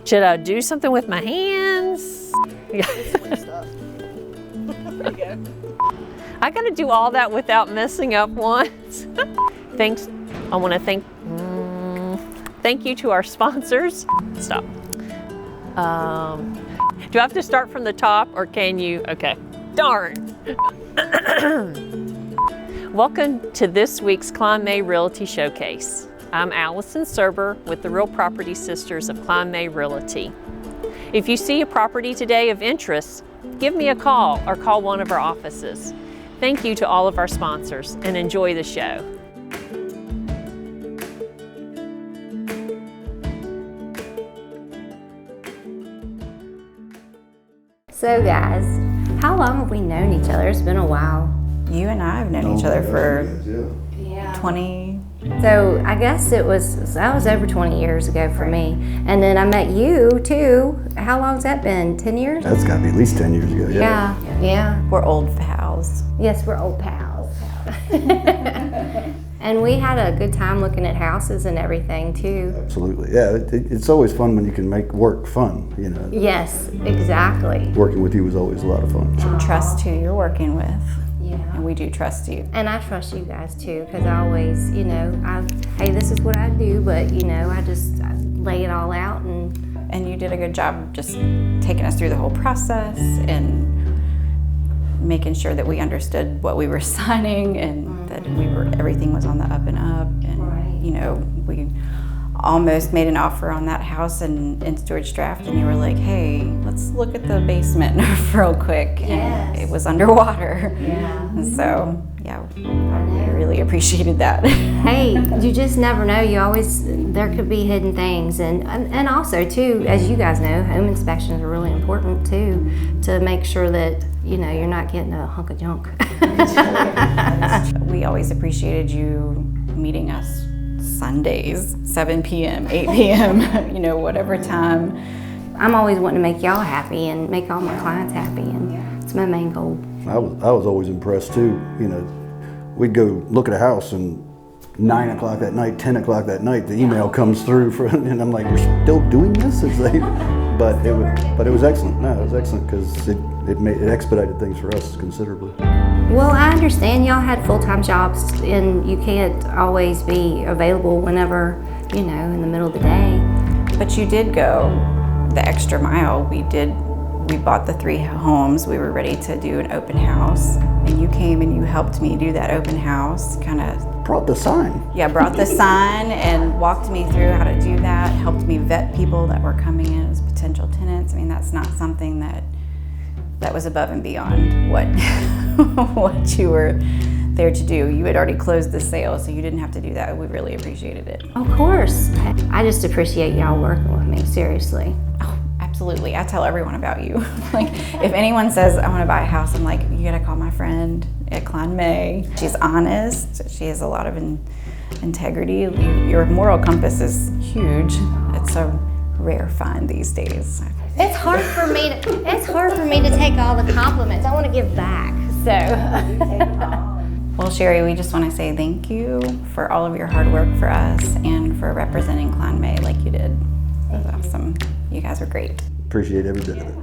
Should I do something with my hands? I gotta do all that without messing up once. Thanks. I want to thank you to our sponsors. Stop. Do I have to start from the top or can you? Okay. Darn. Welcome to this week's Kline May Realty Showcase. I'm Allison Surber with the Real Property Sisters of Kline May Realty. If you see a property today of interest, give me a call or call one of our offices. Thank you to all of our sponsors and enjoy the show. So guys, how long have we known each other? It's been a while. You and I have known each other for 20. So I guess that was over 20 years ago for me. And then I met you too. How long's that been? 10 years? That's got to be at least 10 years ago. Yeah. We're old pals. Yes, we're old pals. And we had a good time looking at houses and everything too. Absolutely. Yeah, it's always fun when you can make work fun, you know. Yes, exactly. Working with you was always a lot of fun. So. Trust who you're working with. Yeah. And we do trust you. And I trust you guys too, because I always, hey, this is what I do, but I just lay it all out. And you did a good job just taking us through the whole process and making sure that we understood what we were signing and that everything was on the up and up. And we almost made an offer on that house in Storage Draft, and you were like, hey, let's look at the basement real quick. And it was underwater. Yeah. So, I really appreciated that. Hey, you just never know. There could be hidden things. And also, too, as you guys know, home inspections are really important, too, to make sure that, you're not getting a hunk of junk. We always appreciated you meeting us Sundays, 7 p.m., 8 p.m., whatever time. I'm always wanting to make y'all happy and make all my clients happy, and it's my main goal. I was always impressed too. We'd go look at a house and 9 o'clock that night, 10 o'clock that night, the email comes through and I'm like, you're still doing this? But it was excellent. No, it was excellent because it expedited things for us considerably. Well, I understand y'all had full-time jobs and you can't always be available whenever, in the middle of the day. But you did go the extra mile. We bought the 3 homes. We were ready to do an open house. And you came and you helped me do that open house, kind of. Brought the sign. Yeah, brought the sign and walked me through how to do that, helped me vet people that were coming in as potential tenants. I mean, that's not something that was above and beyond what you were there to do. You had already closed the sale, so you didn't have to do that. We really appreciated it. Of course. I just appreciate y'all working with me, seriously. Oh, absolutely. I tell everyone about you. Like, if anyone says, I want to buy a house, I'm like, you gotta call my friend at Kline May. She's honest. She has a lot of integrity. Your moral compass is huge. It's a rare find these days. It's hard for me to take all the compliments. I want to give back. So. Well, Sherry, we just want to say thank you for all of your hard work for us and for representing Kline May like you did. It was awesome. You guys were great. Appreciate every bit of it.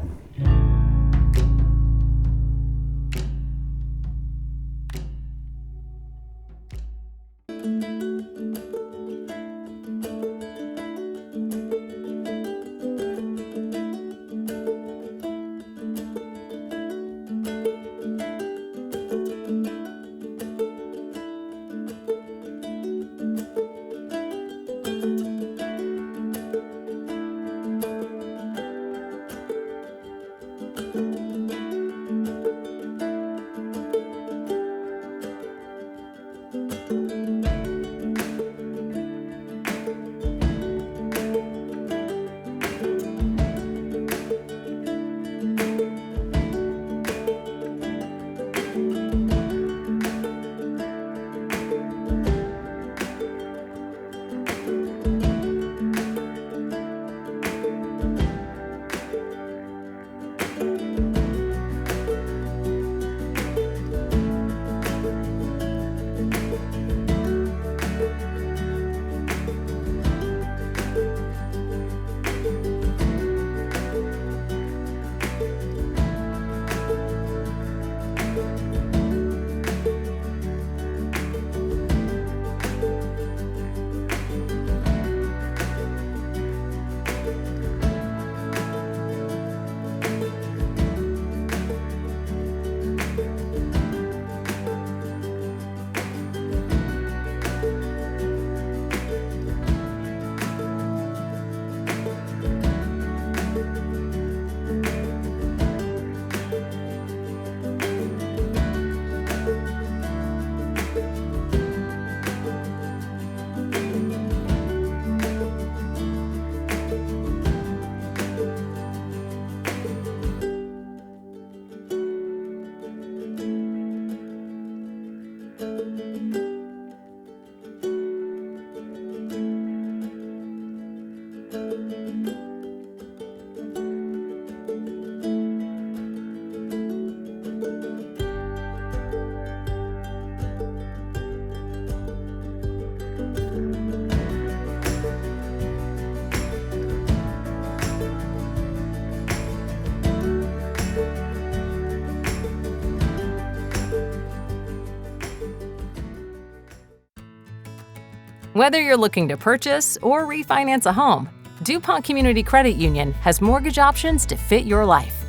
Whether you're looking to purchase or refinance a home, DuPont Community Credit Union has mortgage options to fit your life.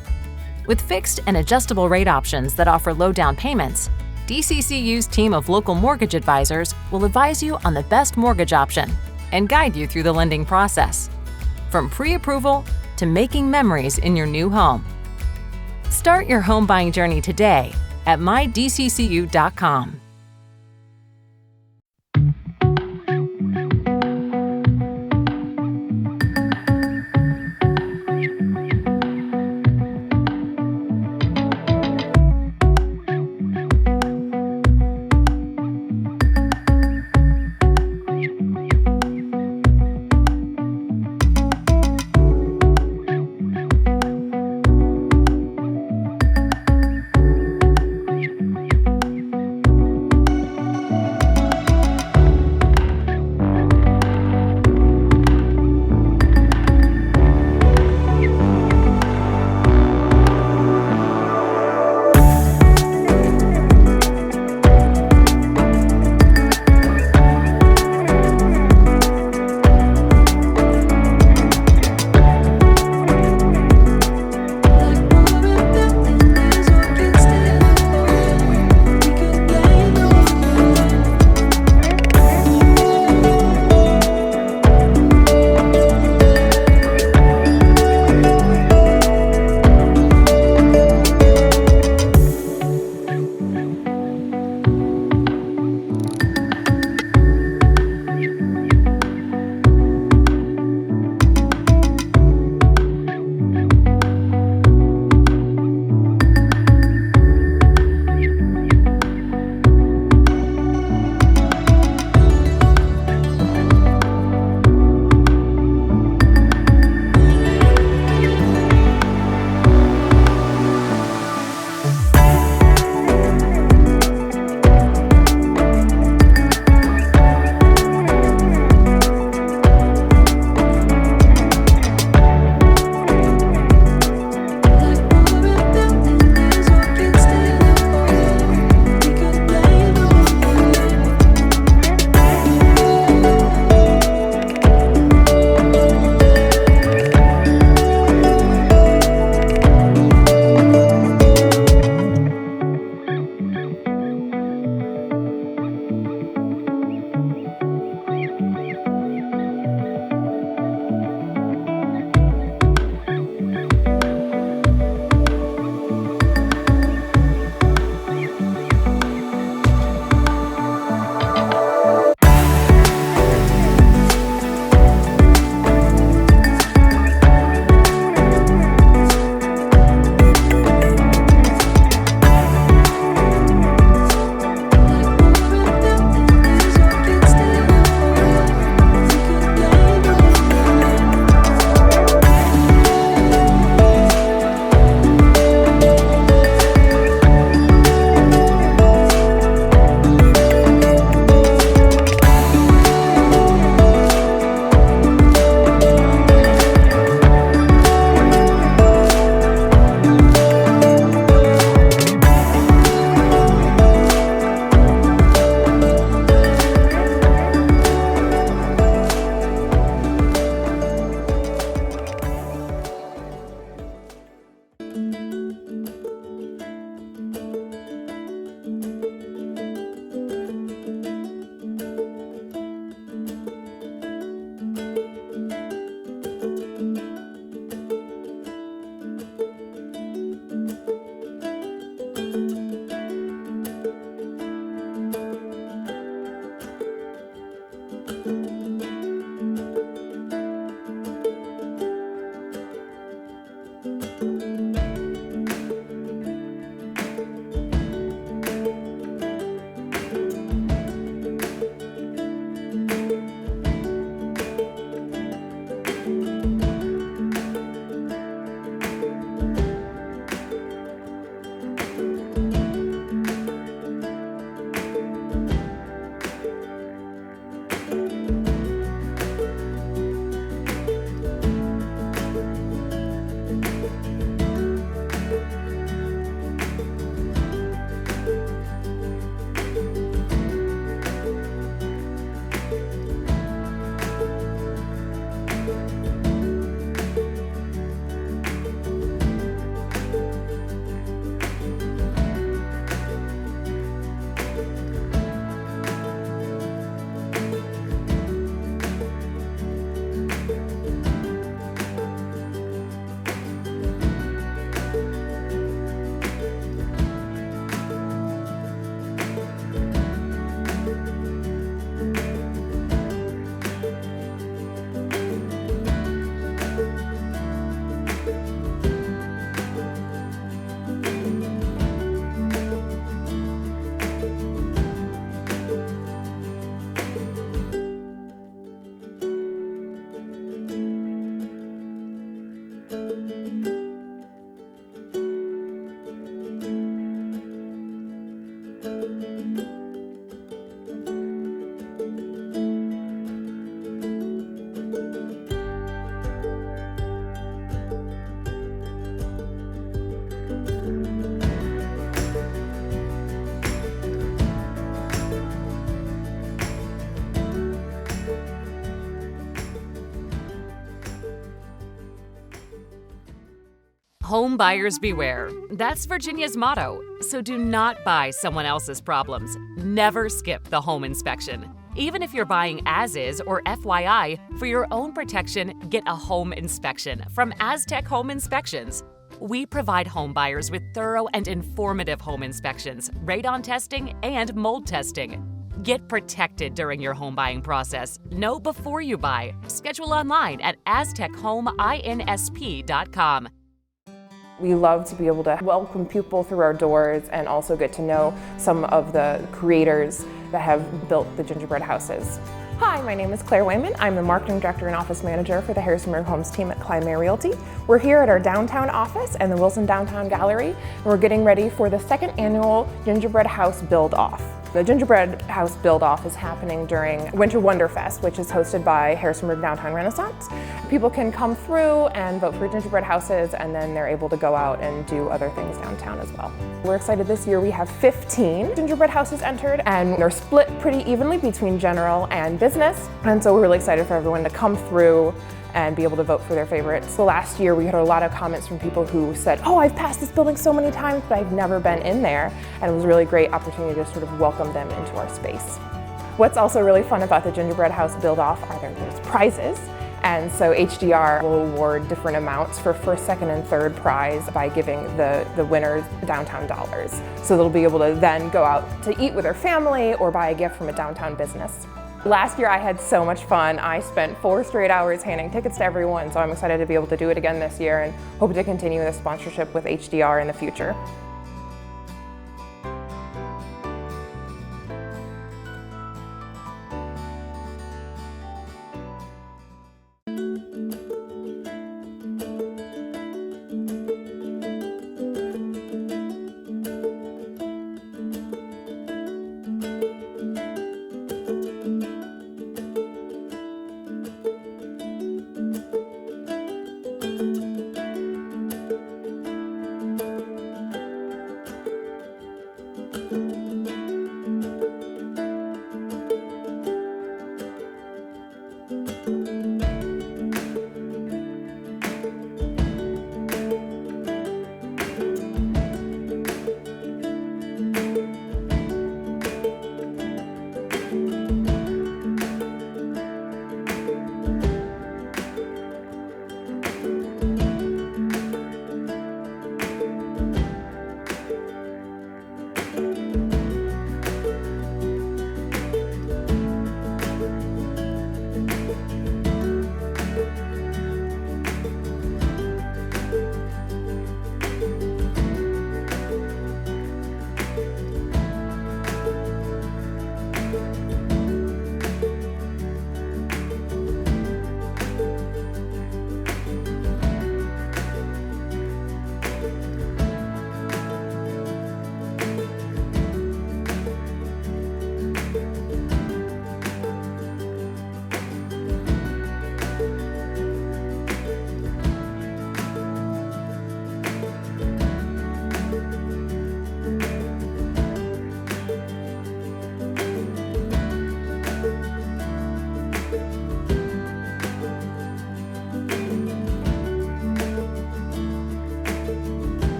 With fixed and adjustable rate options that offer low down payments, DCCU's team of local mortgage advisors will advise you on the best mortgage option and guide you through the lending process, from pre-approval to making memories in your new home. Start your home buying journey today at mydccu.com. Home buyers beware. That's Virginia's motto. So do not buy someone else's problems. Never skip the home inspection. Even if you're buying as is or FYI, for your own protection, get a home inspection from Aztec Home Inspections. We provide home buyers with thorough and informative home inspections, radon testing, and mold testing. Get protected during your home buying process. Know before you buy. Schedule online at aztechomeInsp.com. We love to be able to welcome people through our doors and also get to know some of the creators that have built the gingerbread houses. Hi, my name is Claire Wayman. I'm the Marketing Director and Office Manager for the Harrisonburg Homes team at Kline May Realty. We're here at our downtown office and the Wilson Downtown Gallery, and we're getting ready for the second annual Gingerbread House Build-Off. The Gingerbread House Build-Off is happening during Winter Wonderfest, which is hosted by Harrisonburg Downtown Renaissance. People can come through and vote for gingerbread houses, and then they're able to go out and do other things downtown as well. We're excited this year. We have 15 gingerbread houses entered, and they're split pretty evenly between general and business. And so we're really excited for everyone to come through and be able to vote for their favorites. So last year we had a lot of comments from people who said, oh, I've passed this building so many times, but I've never been in there. And it was a really great opportunity to sort of welcome them into our space. What's also really fun about the Gingerbread House Build-Off are there's prizes. And so HDR will award different amounts for first, second, and third prize by giving the winners downtown dollars. So they'll be able to then go out to eat with their family or buy a gift from a downtown business. Last year I had so much fun. I spent 4 straight hours handing tickets to everyone, so I'm excited to be able to do it again this year and hope to continue the sponsorship with HDR in the future.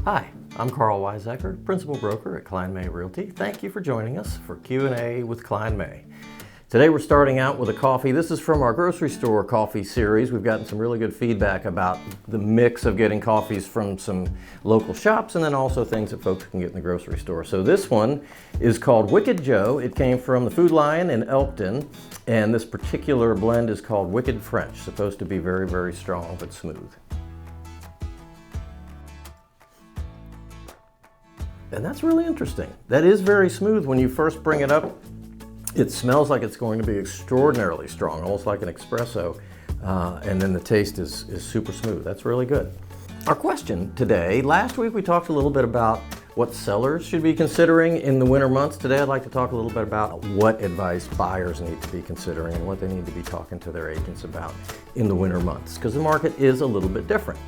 Hi, I'm Karl Waizecker, Principal Broker at Kline May Realty. Thank you for joining us for Q&A with Kline May. Today we're starting out with a coffee. This is from our grocery store coffee series. We've gotten some really good feedback about the mix of getting coffees from some local shops and then also things that folks can get in the grocery store. So this one is called Wicked Joe. It came from the Food Lion in Elkton, and this particular blend is called Wicked French. Supposed to be very, very strong but smooth. And that's really interesting. That is very smooth. When you first bring it up, it smells like it's going to be extraordinarily strong, almost like an espresso. And then the taste is super smooth. That's really good. Our question today, last week we talked a little bit about what sellers should be considering in the winter months. Today I'd like to talk a little bit about what advice buyers need to be considering and what they need to be talking to their agents about in the winter months, because the market is a little bit different.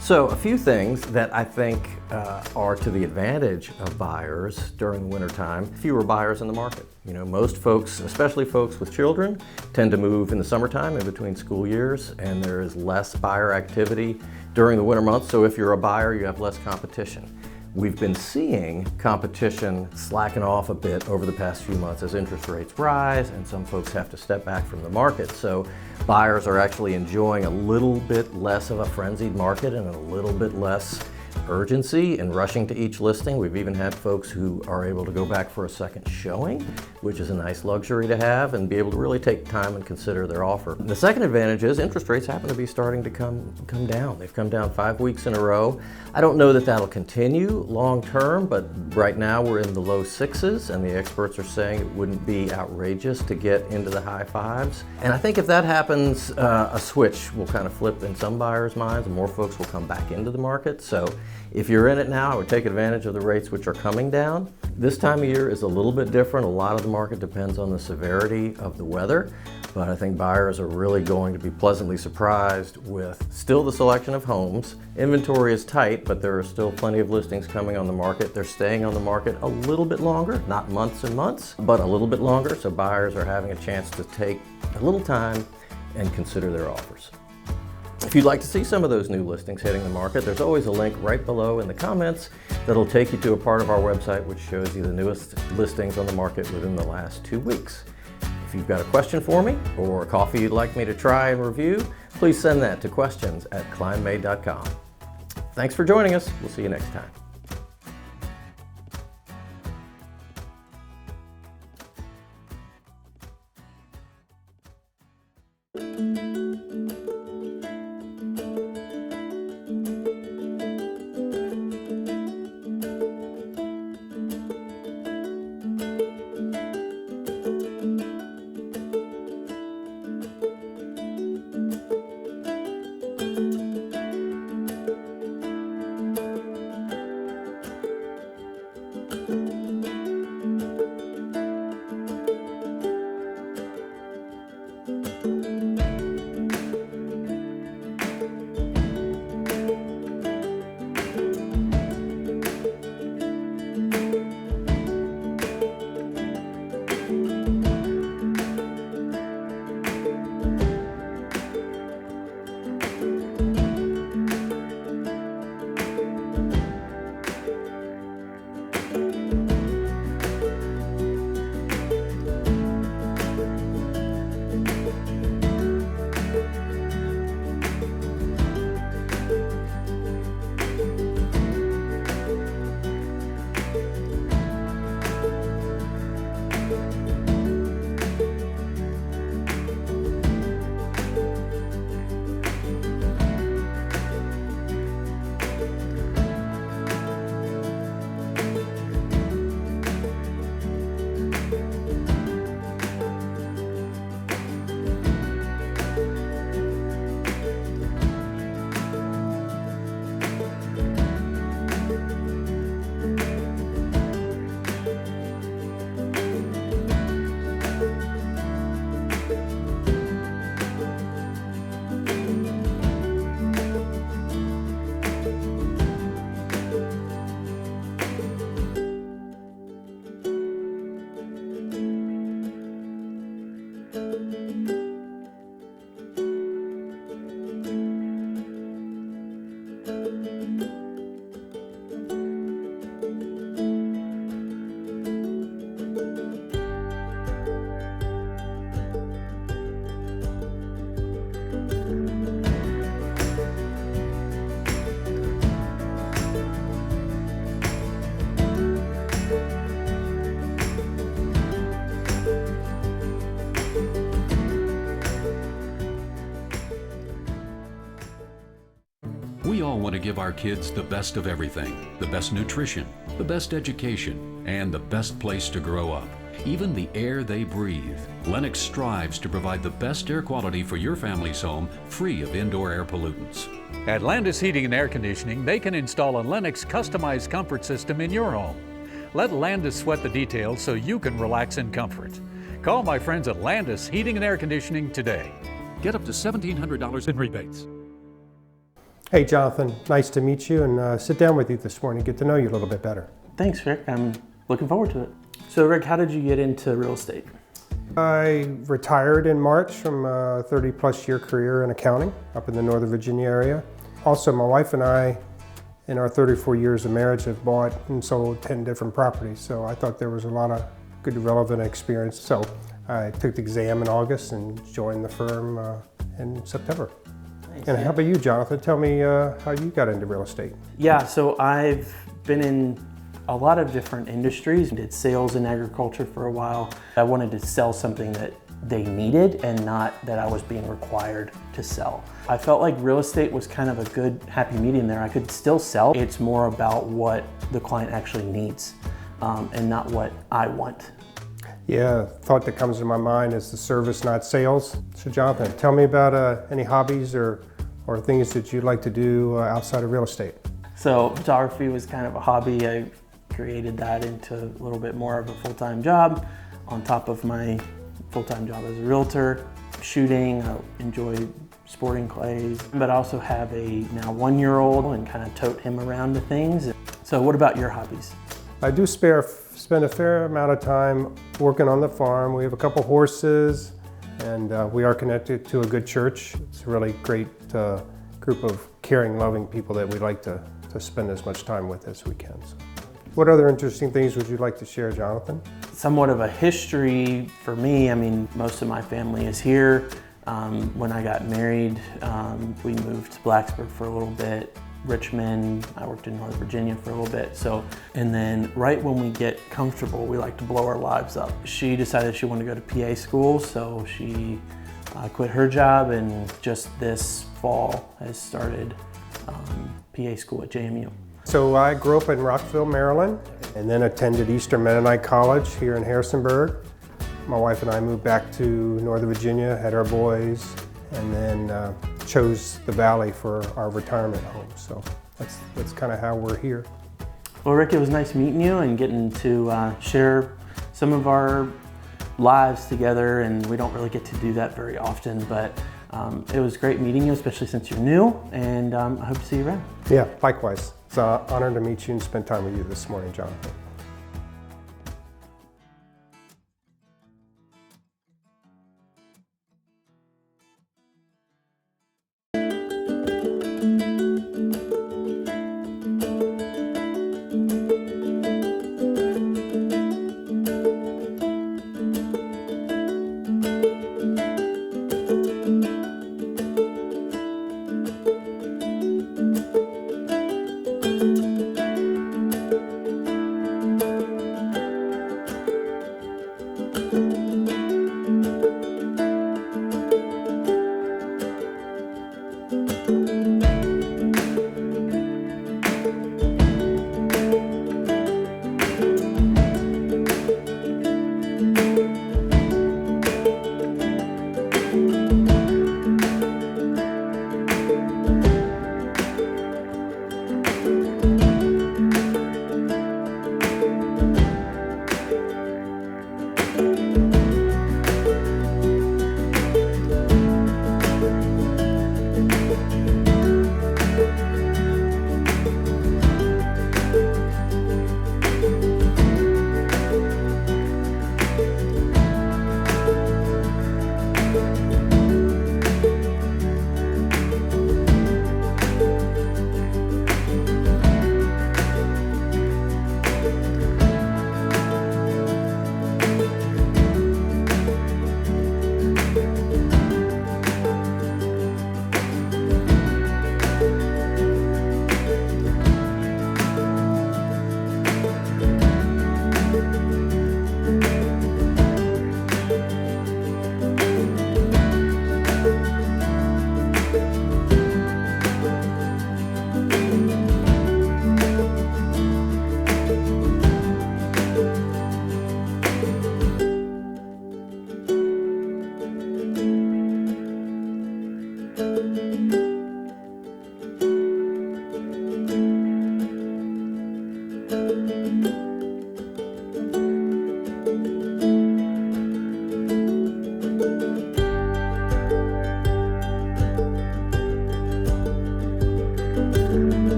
So a few things that I think are to the advantage of buyers during the winter time: fewer buyers in the market. You know, most folks, especially folks with children, tend to move in the summertime in between school years, and there is less buyer activity during the winter months. So if you're a buyer, you have less competition. We've been seeing competition slacken off a bit over the past few months as interest rates rise and some folks have to step back from the market. So buyers are actually enjoying a little bit less of a frenzied market and a little bit less urgency in rushing to each listing. We've even had folks who are able to go back for a second showing, which is a nice luxury to have, and be able to really take time and consider their offer. The second advantage is interest rates happen to be starting to come down. They've come down 5 weeks in a row. I don't know that that'll continue long term, but right now we're in the low 6s, and the experts are saying it wouldn't be outrageous to get into the high 5s. And I think if that happens, a switch will kind of flip in some buyers' minds, and more folks will come back into the market. So if you're in it now, I would take advantage of the rates which are coming down. This time of year is a little bit different. A lot of the market depends on the severity of the weather, but I think buyers are really going to be pleasantly surprised with still the selection of homes. Inventory is tight, but there are still plenty of listings coming on the market. They're staying on the market a little bit longer, not months and months, but a little bit longer, so buyers are having a chance to take a little time and consider their offers. If you'd like to see some of those new listings hitting the market, there's always a link right below in the comments that'll take you to a part of our website which shows you the newest listings on the market within the last 2 weeks. If you've got a question for me or a coffee you'd like me to try and review, please send that to questions@klinemay.com. Thanks for joining us. We'll see you next time. to give our kids the best of everything, the best nutrition, the best education, and the best place to grow up. Even the air they breathe. Lennox strives to provide the best air quality for your family's home, free of indoor air pollutants. At Landis Heating and Air Conditioning, they can install a Lennox customized comfort system in your home. Let Landis sweat the details so you can relax in comfort. Call my friends at Landis Heating and Air Conditioning today. Get up to $1,700 in rebates. Hey Jonathan, nice to meet you and sit down with you this morning, get to know you a little bit better. Thanks, Rick. I'm looking forward to it. So Rick, how did you get into real estate? I retired in March from a 30-plus year career in accounting up in the Northern Virginia area. Also, my wife and I, in our 34 years of marriage, have bought and sold 10 different properties, so I thought there was a lot of good relevant experience. So I took the exam in August and joined the firm in September. Nice. And how about you, Jonathan? Tell me how you got into real estate. Yeah, so I've been in a lot of different industries. Did sales in agriculture for a while. I wanted to sell something that they needed and not that I was being required to sell. I felt like real estate was kind of a good happy medium there. I could still sell. It's more about what the client actually needs and not what I want. Yeah, thought that comes to my mind is the service, not sales. So Jonathan, tell me about any hobbies or things that you'd like to do outside of real estate. So photography was kind of a hobby. I created that into a little bit more of a full-time job on top of my full-time job as a realtor. Shooting, I enjoy sporting clays, but I also have a now 1-year-old and kind of tote him around to things. So what about your hobbies? I do spend a fair amount of time working on the farm. We have a couple horses and we are connected to a good church. It's a really great group of caring, loving people that we like to spend as much time with as we can. So. What other interesting things would you like to share, Jonathan? Somewhat of a history for me. I mean, most of my family is here. When I got married, we moved to Blacksburg for a little bit, Richmond. I worked in Northern Virginia for a little bit. And then right when we get comfortable, we like to blow our lives up. She decided she wanted to go to PA school, so she quit her job and just this fall has started PA school at JMU. So I grew up in Rockville, Maryland, and then attended Eastern Mennonite College here in Harrisonburg. My wife and I moved back to Northern Virginia, had our boys, and then chose the Valley for our retirement home. So that's kind of how we're here. Well, Rick, it was nice meeting you and getting to share some of our lives together, and we don't really get to do that very often, but it was great meeting you, especially since you're new, and I hope to see you around. Yeah, likewise. It's an honor to meet you and spend time with you this morning, Jonathan.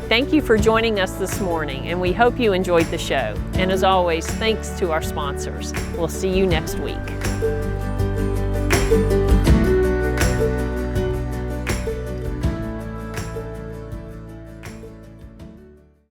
Thank you for joining us this morning, and we hope you enjoyed the show. And as always, thanks to our sponsors. We'll see you next week.